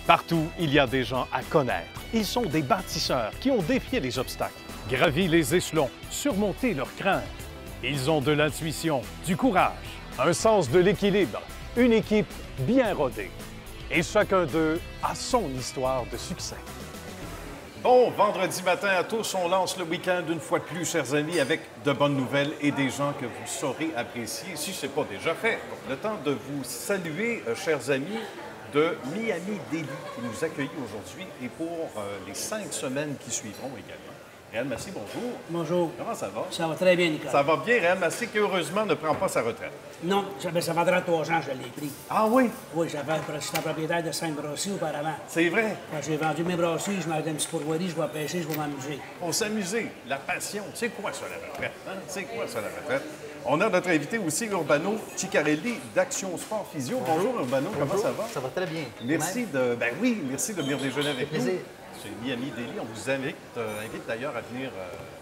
Partout, il y a des gens à connaître. Ils sont des bâtisseurs qui ont défié les obstacles, gravi les échelons, surmonté leurs craintes. Ils ont de l'intuition, du courage, un sens de l'équilibre, une équipe bien rodée. Et chacun d'eux a son histoire de succès. Bon, vendredi matin à tous, on lance le week-end une fois de plus, chers amis, avec de bonnes nouvelles et des gens que vous saurez apprécier si ce n'est pas déjà fait. Le temps de vous saluer, chers amis, de Miami Deli qui nous accueille aujourd'hui et pour les 5 semaines qui suivront également. Réal Massé, bonjour. Bonjour. Comment ça va? Ça va très bien, Nicolas. Ça va bien. Réal Massé qui, heureusement, ne prend pas sa retraite. Non, ça fait 33 ans que je l'ai pris. Ah oui? Oui, j'étais propriétaire de 5 brasseries auparavant. C'est vrai. Quand j'ai vendu mes brasseries, je m'arrête une petite pourvoirie, je vais pêcher, je vais m'amuser. Pour s'amuser, la passion. C'est quoi ça, la retraite? Hein? C'est quoi ça, la retraite? On a notre invité aussi, Urbano Ciccarelli d'Action Sport Physio. Bonjour, Urbano. Bonjour. Comment ça va? Ça va très bien. Merci de... Ben oui, merci de venir déjeuner avec nous. plaisir. C'est Miami Deli. On vous invite d'ailleurs à venir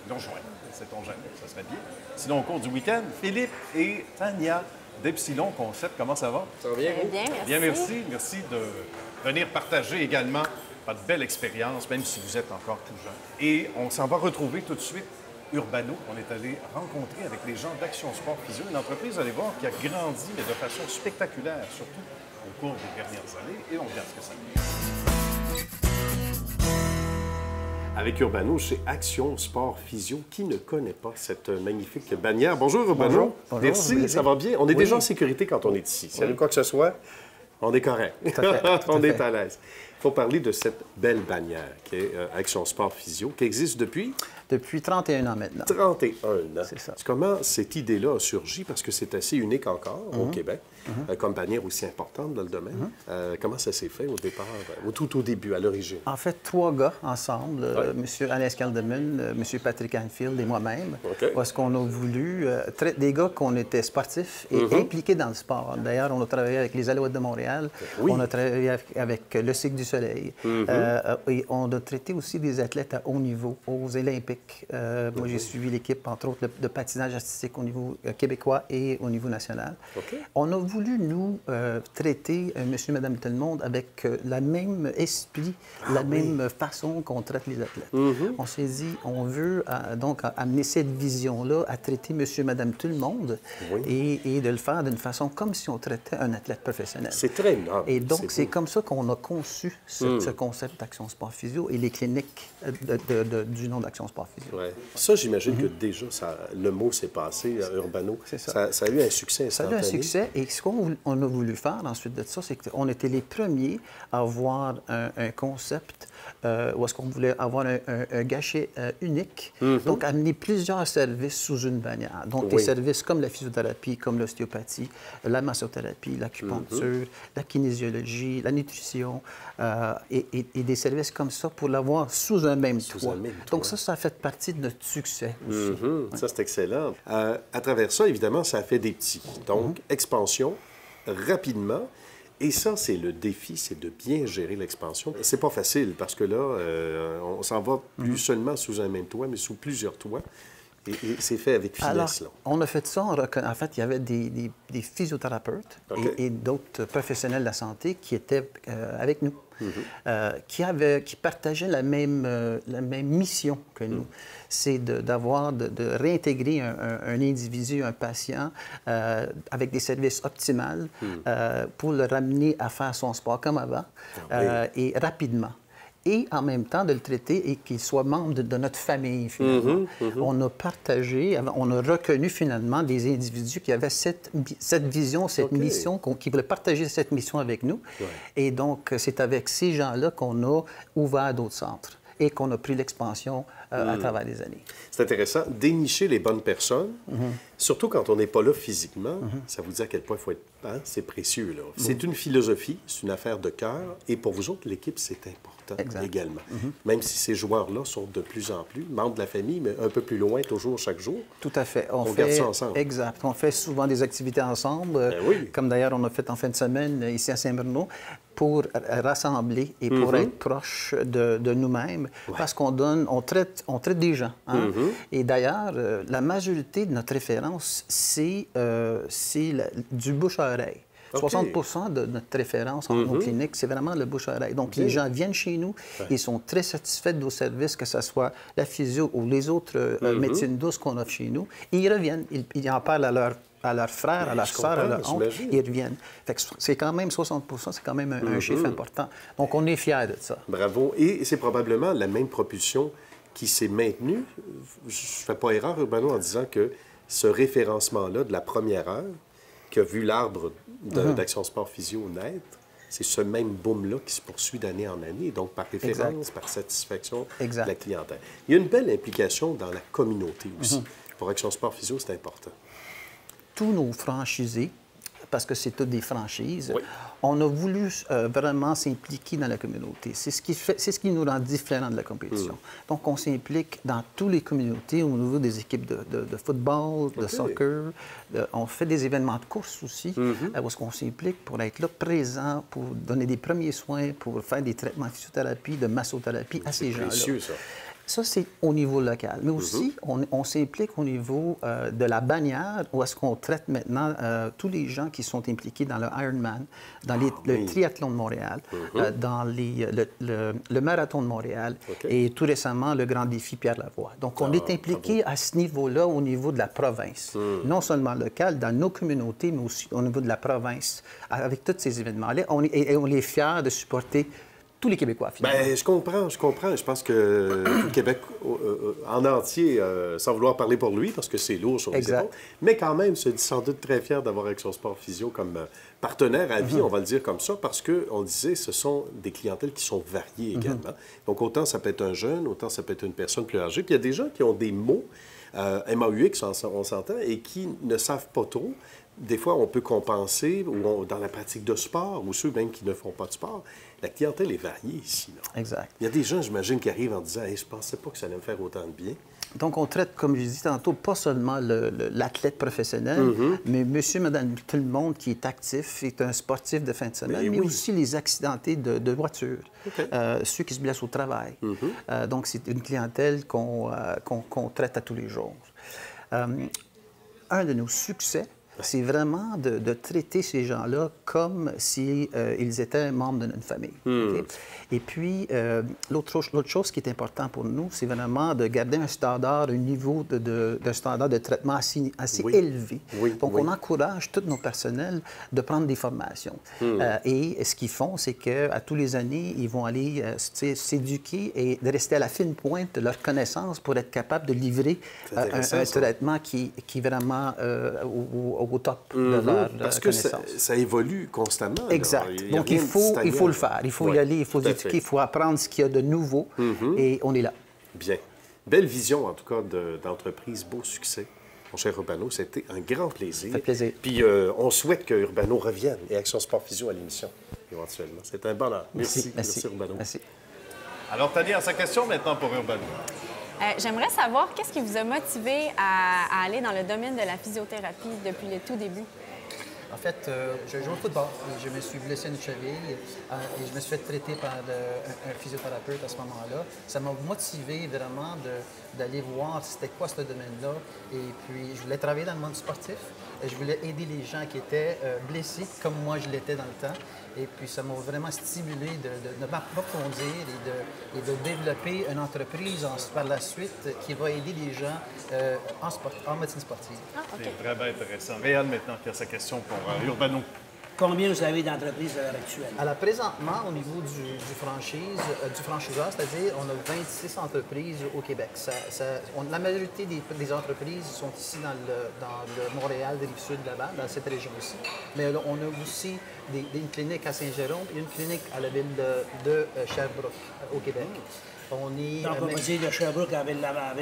nous rejoindre. Sait-on jamais, ça serait bien. Sinon, au cours du week-end, Philippe et Tania d'Epsilon Concept. Comment ça va? Ça va bien, Très vous? bien, merci. Bien, merci. Merci de venir partager également votre belle expérience, même si vous êtes encore tout jeune. Et on s'en va retrouver tout de suite Urbano. On est allé rencontrer avec les gens d'Action Sport Physio, une entreprise, allez voir, qui a grandi, mais de façon spectaculaire, surtout au cours des dernières années. Et on regarde ce que ça donne. Avec Urbano, chez Action Sport Physio, qui ne connaît pas cette magnifique bannière? Bonjour, Urbano. Bonjour. Merci, ça va bien. On est déjà en sécurité quand on est ici. S'il y a quoi que ce soit, on est correct. On est à l'aise. Il faut parler de cette belle bannière qui est Action Sport Physio, qui existe depuis? Depuis 31 ans maintenant. 31 ans. C'est ça. Comment cette idée-là a surgi? Parce que c'est assez unique encore au Québec, comme bannière aussi importante dans le domaine. Comment ça s'est fait au départ, tout au début, à l'origine? En fait, 3 gars ensemble, M. Alain Scaldeman, M. Patrick Anfield et moi-même, parce qu'on a voulu, des gars qu'on était sportifs et impliqués dans le sport. D'ailleurs, on a travaillé avec les Alouettes de Montréal, on a travaillé avec le Cycle du Soleil, et on a traité aussi des athlètes à haut niveau, aux Olympiques. Moi, j'ai suivi l'équipe, entre autres, de patinage artistique au niveau québécois et au niveau national. On a voulu, nous, traiter monsieur et madame tout le monde avec le même esprit, la même façon qu'on traite les athlètes. On s'est dit, on veut donc amener cette vision-là à traiter monsieur et madame tout le monde et de le faire d'une façon comme si on traitait un athlète professionnel. C'est très noble. Et donc, c'est comme ça qu'on a conçu ce concept d'Action Sport Physio et les cliniques du nom d'Action Sport Physio. Ouais. Ça, j'imagine que déjà, le mot s'est passé à Urbano. C'est ça. Ça a eu un succès instantané. Ça a eu un succès. Et ce qu'on a voulu faire ensuite de ça, c'est qu'on était les premiers à avoir un concept où est-ce qu'on voulait avoir un guichet unique. Donc, amener plusieurs services sous une bannière. Donc, des services comme la physiothérapie, comme l'ostéopathie, la massothérapie, l'acupuncture, la kinésiologie, la nutrition, et des services comme ça pour l'avoir sous un même toit. Donc, ça fait partie de notre succès aussi. Ça, c'est excellent. À travers ça, évidemment, ça a fait des petits. Donc, expansion, rapidement. Et ça, c'est le défi, c'est de bien gérer l'expansion. C'est pas facile parce que là, on s'en va plus seulement sous un même toit, mais sous plusieurs toits. Et c'est fait avec finesse. Alors, là. on a fait ça. En fait, il y avait des physiothérapeutes et d'autres professionnels de la santé qui étaient avec nous, qui partageaient la même mission que nous. C'est de réintégrer un individu, un patient, avec des services optimaux pour le ramener à faire son sport comme avant et rapidement. Et en même temps de le traiter et qu'il soit membre de notre famille, finalement. On a partagé, on a reconnu finalement des individus qui avaient cette vision, cette mission, qui voulaient partager cette mission avec nous. Et donc, c'est avec ces gens-là qu'on a ouvert d'autres centres et qu'on a pris l'expansion à travers les années. C'est intéressant. Dénicher les bonnes personnes, surtout quand on n'est pas là physiquement, ça vous dit à quel point il faut être... Hein? C'est précieux, là. C'est une philosophie, c'est une affaire de cœur. Et pour vous autres, l'équipe, c'est important également. Même si ces joueurs-là sont de plus en plus membres de la famille, mais un peu plus loin, toujours, chaque jour. Tout à fait. On garde ça ensemble. Exact. On fait souvent des activités ensemble, comme d'ailleurs on a fait en fin de semaine ici à Saint-Bruno, pour rassembler et pour être proche de nous-mêmes, parce on traite des gens. Hein? Et d'ailleurs, la majorité de notre référence, c'est du bouche à oreille. 60 de notre référence en nos cliniques, c'est vraiment le bouche-à-oreille. Donc, les gens viennent chez nous, ils sont très satisfaits de nos services, que ce soit la physio ou les autres médecines douces qu'on offre chez nous. Et ils reviennent, ils en parlent à leurs frères, à leurs sœurs, à leurs oncles, ils reviennent. Fait que c'est quand même 60 c'est quand même un chiffre important. Donc, on est fiers de ça. Bravo. Et c'est probablement la même propulsion qui s'est maintenue. Je ne fais pas erreur, Urbano, en disant que ce référencement-là de la première heure, qui a vu l'arbre d'Action Sport Physio naître, c'est ce même boom-là qui se poursuit d'année en année, donc par référence, par satisfaction de la clientèle. Il y a une belle implication dans la communauté aussi. Pour Action Sport Physio, c'est important. Tous nos franchisés, parce que c'est toutes des franchises, on a voulu vraiment s'impliquer dans la communauté. C'est ce qui nous rend différents de la compétition. Donc, on s'implique dans toutes les communautés au niveau des équipes de football, de soccer. On fait des événements de course aussi, où est-ce qu'on s'implique pour être là, présent, pour donner des premiers soins, pour faire des traitements de physiothérapie, de massothérapie à ces gens-là. C'est précieux, ça. Ça, c'est au niveau local. Mais aussi, on s'implique au niveau de la bannière, où est-ce qu'on traite maintenant tous les gens qui sont impliqués dans le Ironman, dans le triathlon de Montréal, dans le marathon de Montréal et tout récemment, le grand défi Pierre-Lavoie. Donc, on est impliqué à ce niveau-là, au niveau de la province. Non seulement local, dans nos communautés, mais aussi au niveau de la province. Avec tous ces événements-là, on est fiers de supporter tous les Québécois, finalement. Bien, je comprends. Je pense que tout le Québec en entier, sans vouloir parler pour lui, parce que c'est lourd sur les épaules, mais quand même, se dit sans doute très fier d'avoir Action Sport Physio comme partenaire à vie, on va le dire comme ça, parce qu'on disait ce sont des clientèles qui sont variées également. Donc, autant ça peut être un jeune, autant ça peut être une personne plus âgée. Puis il y a des gens qui ont des mots, MAUX, on s'entend, et qui ne savent pas trop. Des fois, on peut compenser dans la pratique de sport, ou ceux même qui ne font pas de sport. La clientèle est variée ici. Là. Exact. Il y a des gens, j'imagine, qui arrivent en disant hey, « je ne pensais pas que ça allait me faire autant de bien ». Donc, on traite, comme je disais tantôt, pas seulement l'athlète professionnel, mais monsieur, madame, tout le monde qui est actif, est un sportif de fin de semaine, mais aussi les accidentés de voiture, ceux qui se blessent au travail. Donc, c'est une clientèle qu'on traite à tous les jours. Un de nos succès, c'est vraiment de traiter ces gens-là comme s'ils étaient membres de notre famille. Et puis, l'autre chose qui est important pour nous, c'est vraiment de garder un standard, un niveau de standard de traitement assez élevé. Donc, on encourage tous nos personnels de prendre des formations. Et ce qu'ils font, c'est qu'à tous les années, ils vont aller s'éduquer et de rester à la fine pointe de leurs connaissances pour être capable de livrer un traitement qui est vraiment au top de leur Parce que ça évolue constamment. Exact. Donc, il faut le faire. Il faut y aller, il faut éduquer, il faut apprendre ce qu'il y a de nouveau et on est là. Bien. Belle vision, en tout cas, d'entreprise. Beau succès. Mon cher Urbano, c'était un grand plaisir. Ça fait plaisir. Puis, on souhaite que Urbano revienne et Action Sport Physio à l'émission, éventuellement. C'est un bonheur. Merci. Merci, Urbano. Merci. Alors, Tania, sa question maintenant pour Urbano. J'aimerais savoir qu'est-ce qui vous a motivé à aller dans le domaine de la physiothérapie depuis le tout début? En fait, je joue au football. Je me suis blessé une cheville et je me suis fait traiter par un physiothérapeute à ce moment-là. Ça m'a motivé vraiment d'aller voir c'était quoi ce domaine-là. Et puis, je voulais travailler dans le monde sportif. Et je voulais aider les gens qui étaient blessés comme moi je l'étais dans le temps. Et puis, ça m'a vraiment stimulé de m'approfondir et de développer une entreprise par la suite qui va aider les gens en médecine sportive. C'est vraiment intéressant. Réal, maintenant, qui a sa question pour Urbano. Combien vous avez d'entreprises à l'heure actuelle? Alors, présentement, au niveau du franchiseur, c'est-à-dire, on a 26 entreprises au Québec. La majorité des entreprises sont ici dans le Montréal, de Rive-Sud, Laval, dans cette région-ci. Mais là, on a aussi une clinique à Saint-Jérôme et une clinique à la ville de Sherbrooke, au Québec. On est... Donc, on va dire de Sherbrooke à Ville-Laval,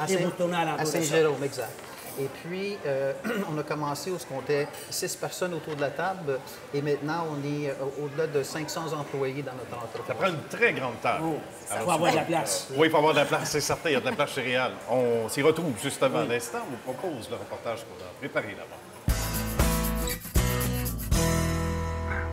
et vous retournez à l'endroit. À Saint-Jérôme, exact. Et puis, on a commencé où on comptait 6 personnes autour de la table et maintenant, on est au-delà de 500 employés dans notre entreprise. Ça prend une très grande table. Il faut avoir de la place. Oui, il faut avoir de la place, c'est certain. Il y a de la place chez Réal. On s'y retrouve justement à l'instant. On vous propose le reportage qu'on a préparé là-bas.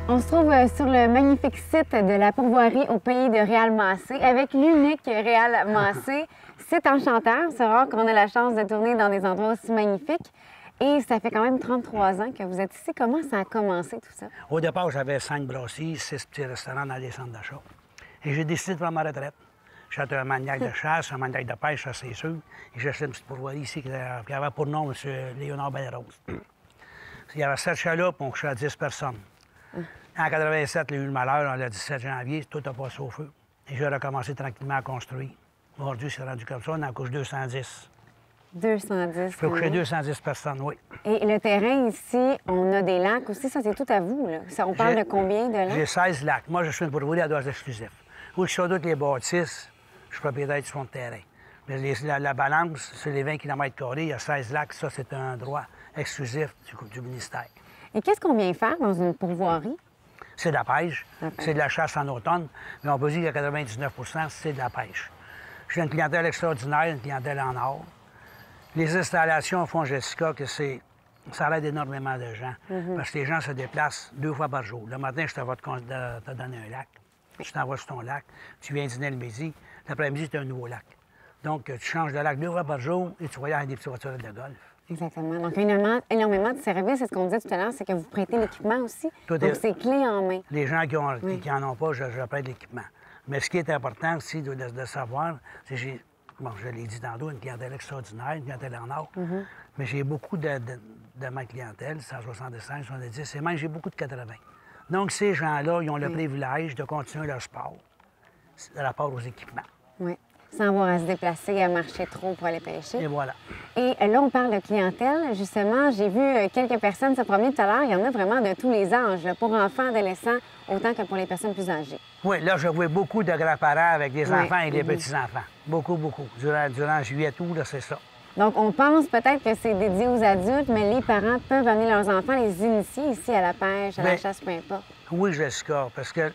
On se trouve sur le magnifique site de la pourvoirie au pays de Réal-Massé avec l'unique Réal-Massé. C'est enchanteur, c'est rare qu'on ait la chance de tourner dans des endroits aussi magnifiques. Et ça fait quand même 33 ans que vous êtes ici. Comment ça a commencé, tout ça? Au départ, j'avais 5 brasseries, 6 petits restaurants dans les centres d'achat. Et j'ai décidé de prendre ma retraite. J'étais un maniaque de chasse, un maniaque de pêche, ça c'est sûr. Et j'ai acheté une petite pourvoirie ici qui avait pour nom M. Léonard Bellerose. Il y avait 7 chaloupes, on couchait à 10 personnes. En 87, il y a eu le malheur, le 17 janvier, tout a passé au feu. Et j'ai recommencé tranquillement à construire. Aujourd'hui, c'est rendu comme ça, on en couche 210. 210. Je peux coucher 210 personnes, oui. Et le terrain ici, on a des lacs aussi, ça c'est tout à vous, là. Ça, on parle de combien de lacs? J'ai 16 lacs. Moi, je suis une pourvoirie à dose exclusif. Où je suis toutes les bâtisses, je suis propriétaire du fond de terrain. Mais la balance, c'est les 20 km², il y a 16 lacs, ça c'est un droit exclusif du ministère. Et qu'est-ce qu'on vient faire dans une pourvoirie? C'est de la pêche, c'est de la chasse en automne, mais on peut dire que 99 c'est de la pêche. J'ai une clientèle extraordinaire, une clientèle en or. Les installations font, Jessica, que ça aide énormément de gens, parce que les gens se déplacent 2 fois par jour. Le matin, je te donner un lac, tu t'envoies sur ton lac, tu viens dîner le midi, l'après-midi, tu as un nouveau lac. Donc, tu changes de lac 2 fois par jour et tu voyages avec des petites voitures de golf. Exactement. Donc, énormément de services. C'est ce qu'on disait tout à l'heure, c'est que vous prêtez l'équipement aussi. Donc, c'est clé en main. Les gens qui n'en ont pas, je prête l'équipement. Mais ce qui est important aussi de savoir, c'est que je l'ai dit tantôt, une clientèle extraordinaire, une clientèle en or. Mais j'ai beaucoup de ma clientèle, 165, 70, et même j'ai beaucoup de 80. Donc, ces gens-là, ils ont le privilège de continuer leur sport, rapport aux équipements. Oui. Sans avoir à se déplacer et à marcher trop pour aller pêcher. Et voilà. Et là, on parle de clientèle. Justement, j'ai vu quelques personnes se promener tout à l'heure. Il y en a vraiment de tous les âges, là, pour enfants, adolescents, autant que pour les personnes plus âgées. Oui, là, je vois beaucoup de grands-parents avec des enfants et des petits-enfants. Beaucoup, beaucoup. Durant juillet, tout, là, c'est ça. Donc, on pense peut-être que c'est dédié aux adultes, mais les parents peuvent amener leurs enfants, les initier ici à la pêche, à la chasse, peu importe. Oui, Jessica, parce que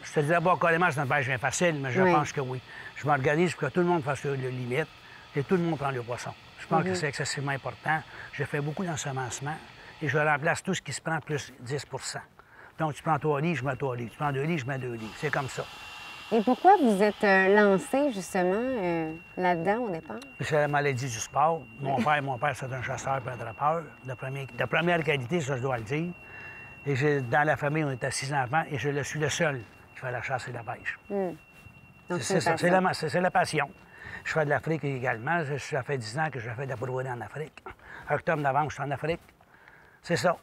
je te disais pas carrément que c'est une pêche bien facile, mais je pense que oui. Je m'organise pour que tout le monde fasse le limite et tout le monde prend le poisson. Je pense que c'est excessivement important. Je fais beaucoup d'ensemencement et je remplace tout ce qui se prend plus 10 Donc, tu prends 3 lits, je mets 3 lits. Tu prends 2 lits, je mets 2 lits. C'est comme ça. Et pourquoi vous êtes lancé, justement, là-dedans au départ? C'est la maladie du sport. Mon père, c'est un chasseur et un trappeur de première qualité, ça, je dois le dire. Et dans la famille, on est à 6 enfants et je suis le seul qui fait la chasse et la pêche. C'est ça, c'est la passion. Je fais de l'Afrique également. Ça fait 10 ans que je fais de la pourvoirie en Afrique. Octobre-novembre, je suis en Afrique. C'est ça.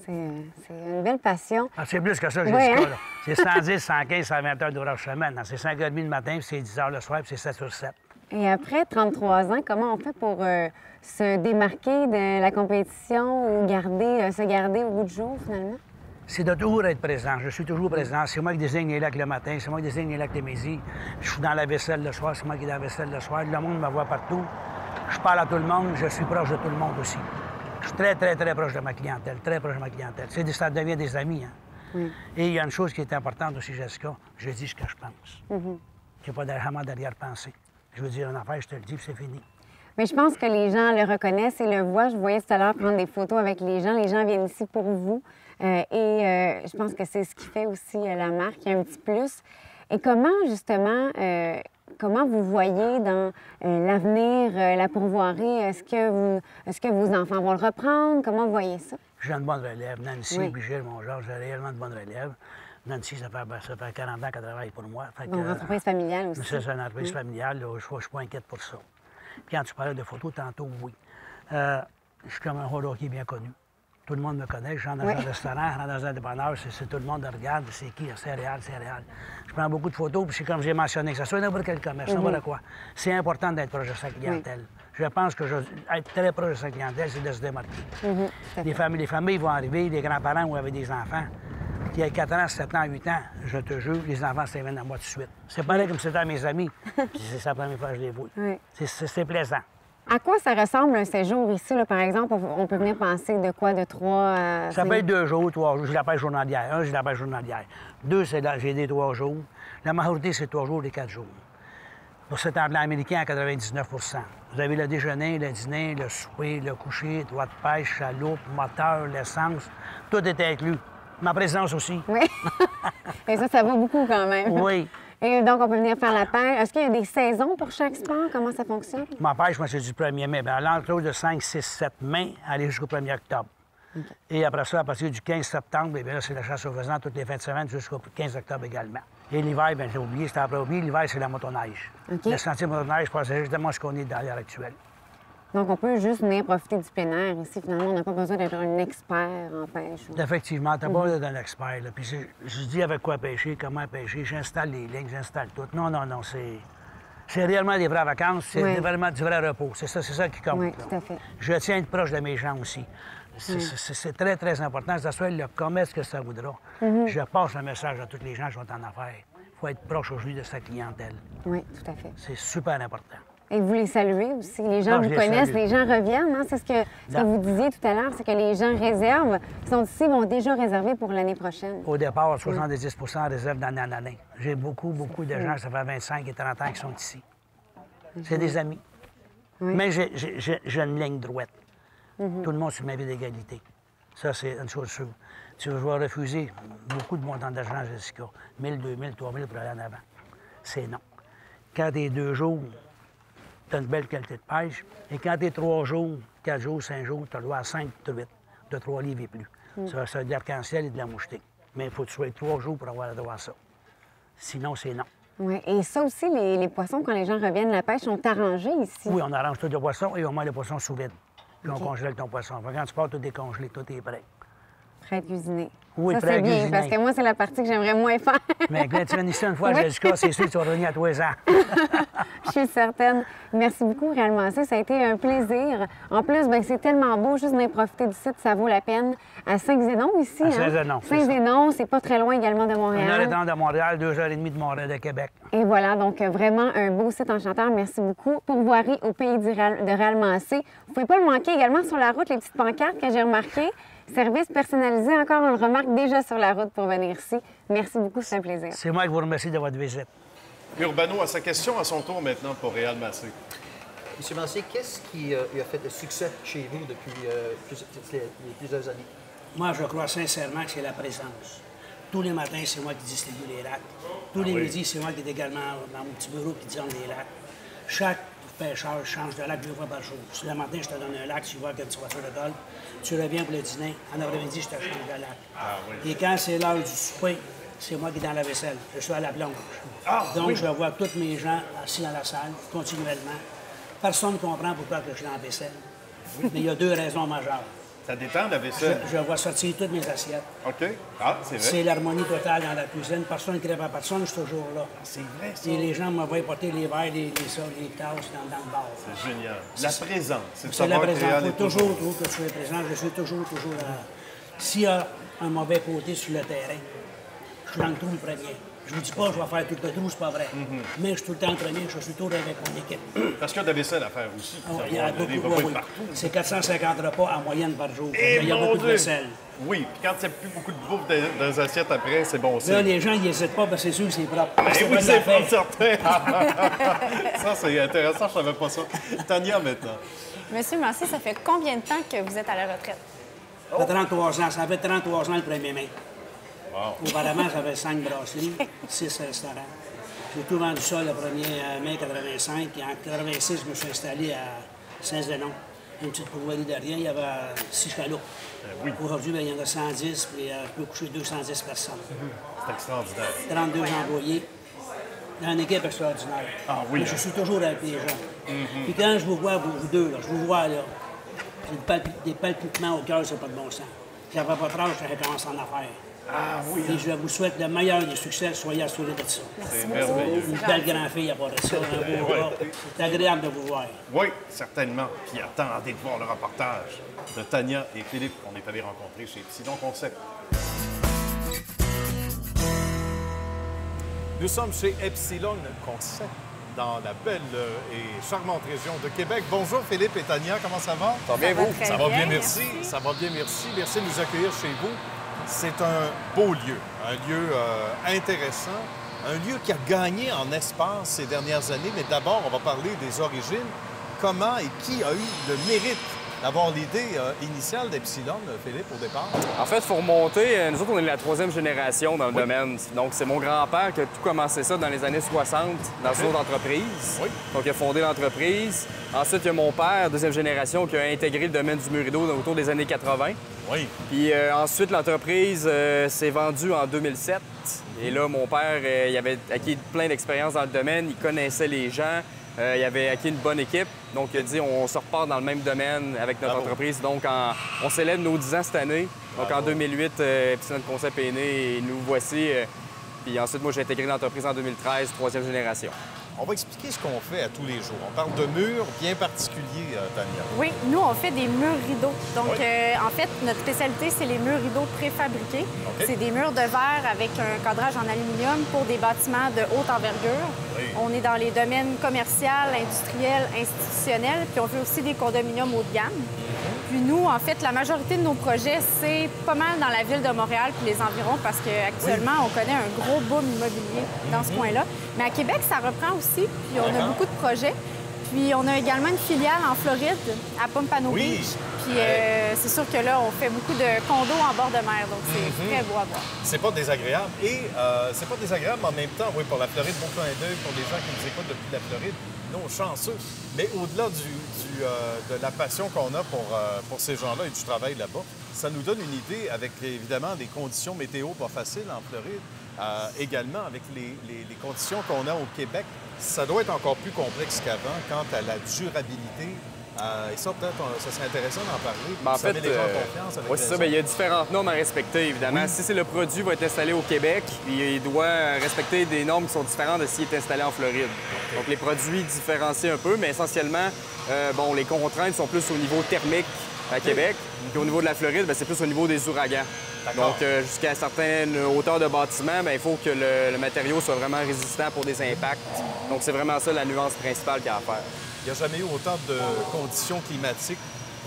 C'est une belle passion. Ah, c'est plus que ça, Jessica. Hein? C'est 110, 115, 120 heures d'ouvrage semaine. C'est 5h30 le matin, puis c'est 10 h le soir, puis c'est 7 sur 7. Et après 33 ans, comment on fait pour se démarquer de la compétition ou se garder au bout du jour, finalement? C'est de toujours être présent. Je suis toujours présent. C'est moi qui désigne les lacs le matin, c'est moi qui désigne les lacs le midi. Je suis dans la vaisselle le soir, c'est moi qui est dans la vaisselle le soir. Le monde me voit partout. Je parle à tout le monde, je suis proche de tout le monde aussi. Je suis très, très, très proche de ma clientèle, très proche de ma clientèle. Ça devient des amis, hein? Et il y a une chose qui est importante aussi, Jessica, je dis ce que je pense. Il n'y a pas vraiment d'arrière-pensée. Je veux dire une affaire, je te le dis, puis c'est fini. Mais je pense que les gens le reconnaissent et le voient. Je voyais tout à l'heure prendre des photos avec les gens. Les gens viennent ici pour vous. Je pense que c'est ce qui fait aussi la marque, il y a un petit plus. Et comment, justement, comment vous voyez dans l'avenir la pourvoirie? Est-ce que vos enfants vont le reprendre? Comment vous voyez ça? J'ai une bonne relève. Nancy, puis Gilles, mon genre, j'ai réellement de bonne relève. Nancy, ça fait 40 ans qu'elle travaille pour moi. Donc, entreprise familiale aussi. C'est une entreprise familiale, là, je ne suis pas inquiète pour ça. Puis quand tu parlais de photos tantôt, oui. Je suis comme un hockey bien connu. Tout le monde me connaît. Je rentre dans un restaurant, je rentre dans un dépanneur, c'est tout le monde regarde, c'est qui? C'est réel, c'est réel. Je prends beaucoup de photos, puis c'est comme j'ai mentionné, que ça soit n'importe quel commerce, n'importe quoi. C'est important d'être proche de sa clientèle. Je pense que être très proche de sa clientèle, c'est de se démarquer. Les familles vont arriver, les grands-parents ou avec des enfants, qui a 4 ans, 7 ans, 8 ans, je te jure, les enfants s'éviennent à moi tout de suite. C'est pareil comme c'était à mes amis, puis c'est la première fois que je les vois. C'est plaisant. À quoi ça ressemble un séjour ici, là, par exemple? On peut venir penser de quoi? De 3 à... Ça peut être 2 jours, 3 jours. J'ai la pêche journalière. 1, j'ai la pêche journalière. 2, j'ai des 3 jours. La majorité, c'est 3 jours et 4 jours. Pour cet emploi américain, à 99 Vous avez le déjeuner, le dîner, le souper, le coucher, droit de pêche, chaloupe, moteur, l'essence. Tout est inclus. Ma présence aussi. Oui. Et ça va beaucoup quand même. Oui. Et donc, on peut venir faire la pêche. Est-ce qu'il y a des saisons pour chaque sport? Comment ça fonctionne? Ma pêche, moi, c'est du 1er mai. À l'enclos de 5, 6, 7 mai, aller jusqu'au 1er octobre. Okay. Et après ça, à partir du 15 septembre, bien là, c'est la chasse au faisan toutes les fins de semaine jusqu'au 15 octobre également. Et l'hiver, bien, j'ai oublié, c'était après oublié, l'hiver, c'est la motoneige. Okay. Le sentier motoneige, c'est justement ce qu'on est dans l'heure actuelle. Donc, on peut juste venir profiter du plein air ici. Finalement, on n'a pas besoin d'être un expert en pêche. Ou... Effectivement, tu n'as pas besoin d'être un expert. Là. Puis je dis avec quoi pêcher, comment pêcher, j'installe les lignes, j'installe tout. Non, c'est réellement des vraies vacances, c'est vraiment du vrai repos. C'est ça qui compte. Oui, tout à fait. Je tiens à être proche de mes gens aussi. C'est très, très important. Que ce soit le commerce que ça voudra. Je passe le message à tous les gens qui sont en affaires. Il faut être proche aujourd'hui de sa clientèle. Oui, tout à fait. C'est super important. Et vous les saluez aussi. Les gens vous connaissent, les gens reviennent. Hein? C'est ce que vous disiez tout à l'heure, c'est que les gens réservent, qui sont ici, vont déjà réserver pour l'année prochaine. Au départ, 70 réservent d'année en année. J'ai beaucoup de gens, ça fait 25 et 30 ans qui sont ici. C'est des amis. Oui. Mais j'ai une ligne droite. Tout le monde sur ma vie d'égalité. Ça, c'est une chose sûre. Tu vas refuser beaucoup de montants d'argent, Jessica. 1000, 2000, 3000 pour aller en avant. C'est non. Quand t'es 2 jours, tu as une belle qualité de pêche. Et quand tu es 3 jours, 4 jours, 5 jours, tu as le droit à 5, 8, de 3 livres et plus. Ça, de l'arc-en-ciel et de la mouchetée. Mais il faut que tu sois 3 jours pour avoir le droit à ça. Sinon, c'est non. Oui, et ça aussi, les poissons, quand les gens reviennent de la pêche, sont arrangés ici. Oui, on arrange tout le poisson et on met le poisson sous vide. Puis on congèle ton poisson. Quand tu pars, tout est congelé, tout est prêt. Prêt à cuisiner. Oui, ça, prêt à cuisiner. C'est bien, parce que moi, c'est la partie que j'aimerais moins faire. Mais quand tu viens ici une fois, Jessica, c'est sûr que tu vas revenir à 3 ans. Je suis certaine. Merci beaucoup, réellement. Ça a été un plaisir. En plus, c'est tellement beau, juste de profiter du site, ça vaut la peine. À Saint-Zénon, ici. À Saint-Zénon. Saint-Zénon, c'est pas très loin également de Montréal. 1h30 de Montréal, 2h30 de Montréal, de Québec. Et voilà, donc vraiment un beau site enchanteur. Merci beaucoup. Pourvoirie au pays de Réalmancé. Vous ne pouvez pas le manquer également sur la route, les petites pancartes que j'ai remarquées. Service personnalisé, encore, on le remarque déjà sur la route pour venir ici. Merci beaucoup, c'est un plaisir. C'est moi qui vous remercie de votre visite. Urbano a sa question à son tour maintenant pour Réal Massé. Monsieur Massé, qu'est-ce qui a fait le succès chez vous depuis plusieurs années? Moi, je crois sincèrement que c'est la présence. Tous les matins, c'est moi qui distribue les lacs. Tous les midis, c'est moi qui est également dans mon petit bureau qui donne les lacs. Chaque pêcheur change de lac 2 fois par jour. Si le matin, je te donne un lac, tu vois que tu vas faire le golf, tu reviens pour le dîner. En après-midi, je te change de lac. Et quand c'est l'heure du souper, c'est moi qui est dans la vaisselle. Je suis à la plonge. Donc, je vois tous mes gens assis dans la salle, continuellement. Personne ne comprend pourquoi je suis dans la vaisselle. Mais il y a 2 raisons majeures. Ça détend la vaisselle? Je vois sortir toutes mes assiettes. OK. Ah, c'est vrai. C'est l'harmonie totale dans la cuisine. Personne ne crève à personne, je suis toujours là. C'est vrai, ça. Et les gens me voient porter les verres, les tasses dans le bar. C'est génial. La présence. C'est la présence. Il faut toujours que tu sois présent. Je suis toujours là. S'il y a un mauvais côté sur le terrain, je suis dans le trou le premier. Je ne vous dis pas que je vais faire tout le trou, c'est pas vrai. Mais je suis tout le temps le premier, je suis toujours avec mon équipe. Parce qu'il y a de la vaisselle à faire aussi. Il y a beaucoup, C'est 450 repas en moyenne par jour. Il y a beaucoup de vaisselle. Oui, puis quand il n'y a plus beaucoup de bouffe dans les assiettes après, c'est bon aussi. Là, les gens, ils n'hésitent pas, parce que c'est sûr que c'est propre. Oui, c'est pas certain. Ça, c'est intéressant, je ne savais pas ça. Tania, maintenant. Monsieur Massé, ça fait combien de temps que vous êtes à la retraite? Ça fait 33 ans. Ça fait 33 ans le 1er mai. Wow. Auparavant, j'avais 5 brasseries, 6 restaurants. J'ai tout vendu ça le 1er mai 85. Et en 86, je me suis installé à Saint-Zénon. Une petite pourvoirie de rien. Il y avait 6 chaloupes. Oui. Aujourd'hui, il y en a 110, puis je peux coucher 210 personnes. C'est extraordinaire. 32 employés. Dans une équipe extraordinaire. Ah oui. Mais je suis toujours avec les gens. Puis quand je vous vois, vous deux, là, je vous vois, là, j'ai des palpitements au cœur, c'est pas de bon sens. J'avais votre âge, je commence en affaires. Ah oui. Et je vous souhaite le meilleur des succès, soyez assurés de ça. C'est merveilleux. Une belle grand-fille à part de ça, un beau gars. C'est agréable de vous voir. Oui, certainement. Puis attendez de voir le reportage de Tania et Philippe qu'on est allés rencontrer chez Epsilon Concept. Nous sommes chez Epsilon Concept, dans la belle et charmante région de Québec. Bonjour Philippe et Tania, comment ça va? Ça va bien, vous? Ça va bien, merci. Ça va bien, merci. Merci de nous accueillir chez vous. C'est un beau lieu, un lieu intéressant, un lieu qui a gagné en espace ces dernières années. Mais d'abord, on va parler des origines. Comment et qui a eu le mérite d'avoir l'idée initiale d'Epsilon, Philippe, au départ? En fait, il faut remonter. Nous autres, on est la 3e génération dans le domaine. Donc, c'est mon grand-père qui a tout commencé ça dans les années 60 dans une autre entreprise. Oui. Donc, il a fondé l'entreprise. Ensuite, il y a mon père, 2e génération, qui a intégré le domaine du mur rideau autour des années 80. Oui. Puis ensuite, l'entreprise s'est vendue en 2007. Et là, mon père, il avait acquis plein d'expérience dans le domaine. Il connaissait les gens. Il avait acquis une bonne équipe. Donc, il a dit, on se repart dans le même domaine avec notre entreprise. Donc, on célèbre nos 10 ans cette année. Donc, en 2008, Epsilon Concept est né et nous voici. Puis ensuite, moi, j'ai intégré l'entreprise en 2013, 3e génération. On va expliquer ce qu'on fait à tous les jours. On parle de murs bien particuliers, Tania. Oui, nous, on fait des murs rideaux. Donc, en fait, notre spécialité, c'est les murs rideaux préfabriqués. OK. C'est des murs de verre avec un cadrage en aluminium pour des bâtiments de haute envergure. Oui. On est dans les domaines commercial, industriel, institutionnel, puis on fait aussi des condominiums haut de gamme. Puis nous, en fait, la majorité de nos projets, c'est pas mal dans la ville de Montréal puis les environs parce qu'actuellement, on connaît un gros boom immobilier dans ce coin-là. Mais à Québec, ça reprend aussi, puis on a beaucoup de projets. Puis on a également une filiale en Floride, à Pompano Beach. Puis c'est sûr que là, on fait beaucoup de condos en bord de mer, donc c'est très beau à voir. C'est pas désagréable. Et c'est pas désagréable en même temps, oui, pour la Floride, bon clin d'œil pour les gens qui nous écoutent depuis la Floride, non chanceux. Mais au-delà de la passion qu'on a pour ces gens-là et du travail là-bas, ça nous donne une idée avec, évidemment, des conditions météo pas faciles en Floride, également avec les conditions qu'on a au Québec. Ça doit être encore plus complexe qu'avant quant à la durabilité. Et ça, peut-être, ça serait intéressant d'en parler. Ben, en ça fait, met les gens en confiance avec c'est ça. raison. Bien, il y a différentes normes à respecter, évidemment. Si c'est le produit va être installé au Québec, puis il doit respecter des normes qui sont différentes de s'il est installé en Floride. Donc, les produits différencient un peu, mais essentiellement, bon, les contraintes sont plus au niveau thermique à Québec. Puis au niveau de la Floride, bien, c'est plus au niveau des ouragans. Donc, jusqu'à certaines hauteurs de bâtiment, bien, il faut que le matériau soit vraiment résistant pour des impacts. Donc, c'est vraiment ça la nuance principale qu'il y a à faire. Il n'y a jamais eu autant de conditions climatiques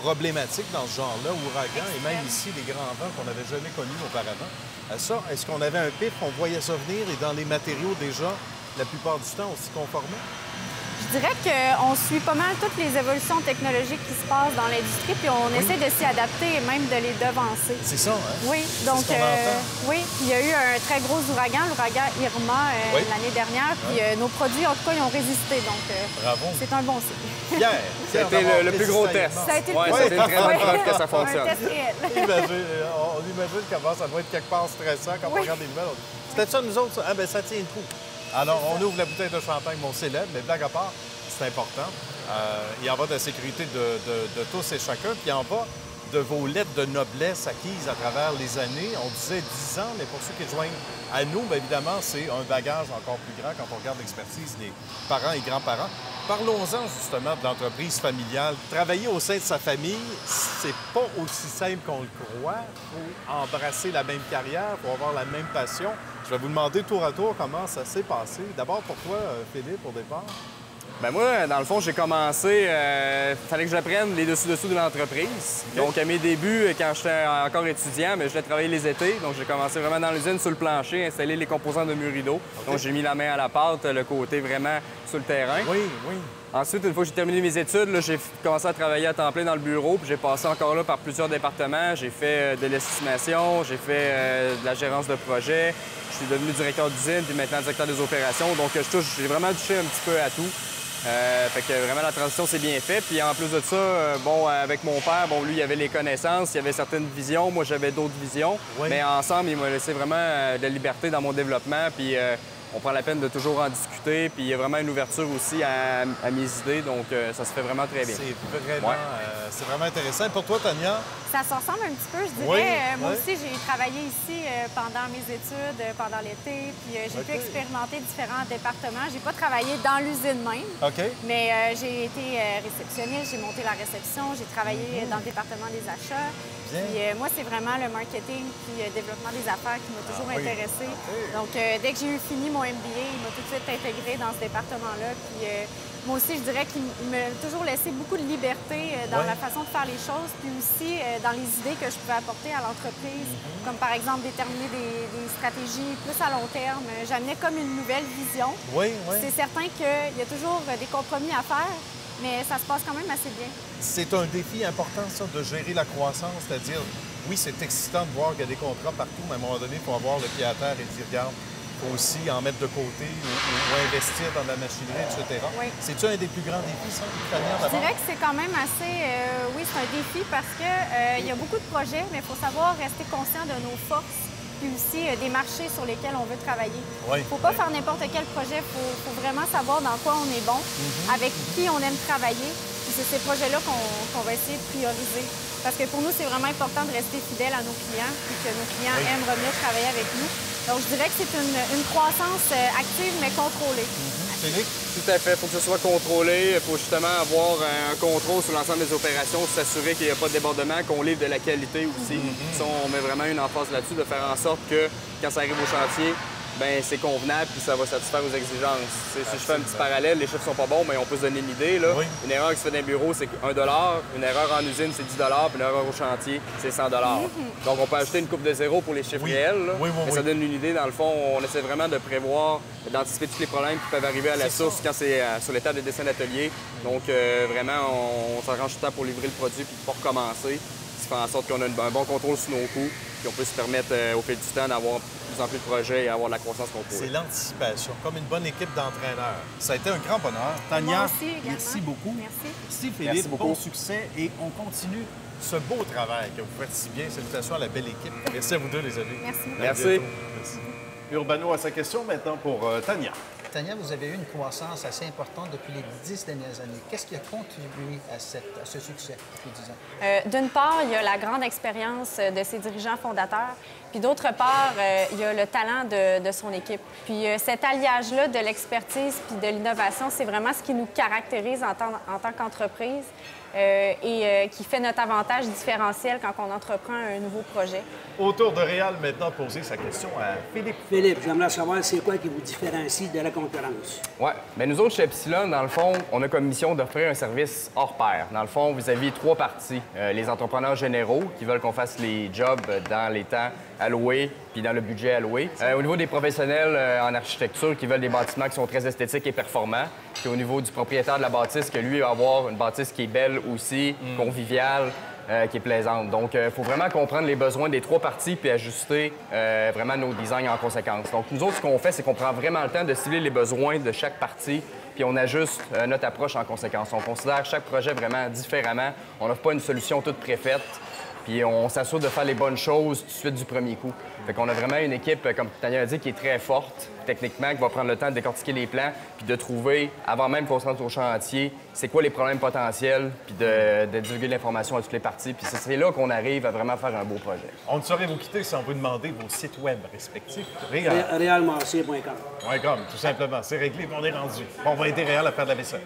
problématiques dans ce genre-là, ouragans, et même ici, des grands vents qu'on n'avait jamais connus auparavant. Ça, est-ce qu'on avait un pif, on voyait ça venir, et dans les matériaux, déjà, la plupart du temps, on s'y conformait? Je dirais qu'on suit pas mal toutes les évolutions technologiques qui se passent dans l'industrie, puis on essaie de s'y adapter et même de les devancer. C'est ça, hein? Oui, donc ce qu'on entend. oui, puis il y a eu un très gros ouragan, l'ouragan Irma, l'année dernière, puis nos produits, en tout cas, ils ont résisté, donc Bravo. c'est un bon signe. Pierre, Ça a été le plus gros test. Ça a été le Ouais, plus ça a été une gros très bonne test. preuve que ça Un fonctionne. test réel. on imagine comment ça doit être quelque part stressant quand on regarde les nouvelles. C'était ça, nous autres? Ça? Ah, bien, ça tient le coup. Alors, on ouvre la bouteille de champagne, mon célèbre, mais blague à part, c'est important. Il en va de la sécurité de tous et chacun, puis il en va de vos lettres de noblesse acquises à travers les années. On disait 10 ans, mais pour ceux qui joignent à nous, bien évidemment, c'est un bagage encore plus grand quand on regarde l'expertise des parents et grands-parents. Parlons-en justement de l'entreprise familiale. Travailler au sein de sa famille, c'est pas aussi simple qu'on le croit. Il faut embrasser la même carrière, il faut avoir la même passion. Je vais vous demander tour à tour comment ça s'est passé. D'abord pour toi, Philippe, au départ. Ben moi, dans le fond, j'ai commencé... fallait que j'apprenne les dessus-dessous de l'entreprise. OK. Donc, à mes débuts, quand j'étais encore étudiant, mais je l'ai travaillé les étés. Donc, j'ai commencé vraiment dans l'usine, sur le plancher, installer les composants de mur rideau. Donc, j'ai mis la main à la pâte, le côté vraiment sur le terrain. Oui, oui. Ensuite, une fois que j'ai terminé mes études, là, j'ai commencé à travailler à temps plein dans le bureau. Puis j'ai passé encore là par plusieurs départements. J'ai fait de l'estimation, j'ai fait de la gérance de projet. Je suis devenu directeur d'usine, puis maintenant directeur des opérations. Donc, j'ai vraiment touché un petit peu à tout. Fait que vraiment, la transition s'est bien faite. Puis en plus de ça, bon, avec mon père, bon, lui, il avait les connaissances, il avait certaines visions. Moi, j'avais d'autres visions. Oui. Mais ensemble, il m'a laissé vraiment de la liberté dans mon développement. Puis on prend la peine de toujours en discuter. Puis il y a vraiment une ouverture aussi à mes idées. Donc, ça se fait vraiment très bien. C'est vraiment intéressant. Pour toi, Tania? Ça se ressemble un petit peu, je dirais. Oui, Moi oui. aussi, j'ai travaillé ici pendant mes études, pendant l'été, puis j'ai pu expérimenter différents départements. J'ai pas travaillé dans l'usine même, OK. mais j'ai été réceptionniste, j'ai monté la réception, j'ai travaillé dans le département des achats. Bien. Puis moi, c'est vraiment le marketing puis développement des affaires qui m'a toujours oui. intéressée. Donc, dès que j'ai eu fini mon MBA, il m'a tout de suite intégrée dans ce département-là. Puis moi aussi, je dirais qu'il m'a toujours laissé beaucoup de liberté dans la façon de faire les choses, puis aussi dans les idées que je pouvais apporter à l'entreprise, comme par exemple déterminer des stratégies plus à long terme. J'amenais comme une nouvelle vision. Oui, oui. C'est certain qu'il y a toujours des compromis à faire, mais ça se passe quand même assez bien. C'est un défi important, ça, de gérer la croissance, c'est-à-dire, oui, c'est excitant de voir qu'il y a des contrats partout, mais à un moment donné, il faut avoir le pied à terre et dire, regarde, il faut aussi en mettre de côté ou investir dans la machinerie, etc. Oui. C'est-tu un des plus grands défis, ça, Tania, Je dirais que c'est quand même assez... oui, c'est un défi parce qu'il y a beaucoup de projets, mais il faut savoir rester conscient de nos forces puis aussi des marchés sur lesquels on veut travailler. Il ne faut pas faire n'importe quel projet, il faut vraiment savoir dans quoi on est bon, avec qui on aime travailler. Puis c'est ces projets-là qu'on va essayer de prioriser. Parce que pour nous, c'est vraiment important de rester fidèle à nos clients puis que nos clients aiment revenir travailler avec nous. Donc, je dirais que c'est une croissance active, mais contrôlée. Félix? Tout à fait. Il faut que ce soit contrôlé. Il faut justement avoir un contrôle sur l'ensemble des opérations, s'assurer qu'il n'y a pas de débordement, qu'on livre de la qualité aussi. Ça, on met vraiment une emphase là-dessus, de faire en sorte que quand ça arrive au chantier, ben c'est convenable puis ça va satisfaire aux exigences. Si je fais un petit parallèle, les chiffres sont pas bons, mais on peut se donner une idée. Là. Une erreur qui se fait dans un bureau, c'est 1 $. Une erreur en usine, c'est 10 $. Puis une erreur au chantier, c'est 100 $. Donc, on peut ajouter une coupe de zéro pour les chiffres réels. Là. Mais ça donne une idée. Dans le fond, on essaie vraiment de prévoir, d'anticiper tous les problèmes qui peuvent arriver à la source quand c'est sur l'étape de dessin d'atelier. Donc, vraiment, on s'arrange tout le temps pour livrer le produit puis pour recommencer. Ce qui fait en sorte qu'on a un bon contrôle sur nos coûts puis on peut se permettre, au fil du temps, d'avoir de plus en plus de projets et avoir la croissance qu'on peut. C'est l'anticipation, comme une bonne équipe d'entraîneurs. Ça a été un grand bonheur. Tania, merci beaucoup. Merci. Merci Philippe, bon succès et on continue ce beau travail que vous faites si bien. Salutations à la belle équipe. Merci à vous deux, les amis. Merci. Merci. Urbano a sa question maintenant pour Tania. Tania, vous avez eu une croissance assez importante depuis les 10 dernières années. Qu'est-ce qui a contribué à ce succès depuis 10 ans? D'une part, il y a la grande expérience de ses dirigeants fondateurs. Puis d'autre part, il y a le talent de son équipe. Puis cet alliage-là de l'expertise puis de l'innovation, c'est vraiment ce qui nous caractérise en tant qu'entreprise et qui fait notre avantage différentiel quand on entreprend un nouveau projet. Autour de Réal, maintenant, poser sa question à Philippe. Philippe, j'aimerais savoir c'est quoi qui vous différencie de la concurrence? Oui. Bien, nous autres, chez Epsilon, dans le fond, on a comme mission d'offrir un service hors pair. Dans le fond, vous avez 3 parties. Les entrepreneurs généraux qui veulent qu'on fasse les jobs dans les temps alloués puis dans le budget alloué. Au niveau des professionnels en architecture qui veulent des bâtiments qui sont très esthétiques et performants. Puis au niveau du propriétaire de la bâtisse, que lui va avoir une bâtisse qui est belle aussi, conviviale, qui est plaisante. Donc, il faut vraiment comprendre les besoins des 3 parties puis ajuster vraiment nos designs en conséquence. Donc, nous autres, ce qu'on fait, c'est qu'on prend vraiment le temps de cibler les besoins de chaque partie puis on ajuste notre approche en conséquence. On considère chaque projet vraiment différemment. On n'offre pas une solution toute préfaite. Puis on s'assure de faire les bonnes choses tout de suite du premier coup. Fait qu'on a vraiment une équipe, comme Tania a dit, qui est très forte techniquement, qui va prendre le temps de décortiquer les plans, puis de trouver, avant même qu'on se rende au chantier, c'est quoi les problèmes potentiels, puis de divulguer l'information à toutes les parties. Puis c'est là qu'on arrive à vraiment faire un beau projet. On ne saurait vous quitter sans vous demander vos sites web respectifs. Realmarcier.com. Tout simplement. C'est réglé, on est rendu. Bon, on va aider Réal à faire de la vaisselle.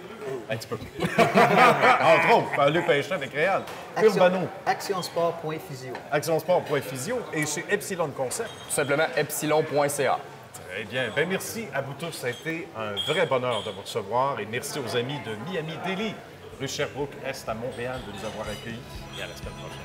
Un petit peu. Entre autres, Luc Pêchin avec Réal. Urbano. Actionsport.physio. Actionsport.physio et chez Epsilon Concept. Tout simplement epsilon.ca. Très bien. Bien, merci à vous tous. Ça a été un vrai bonheur de vous recevoir et merci aux amis de Miami Deli, rue Sherbrooke Est à Montréal de nous avoir accueillis et à la semaine prochaine.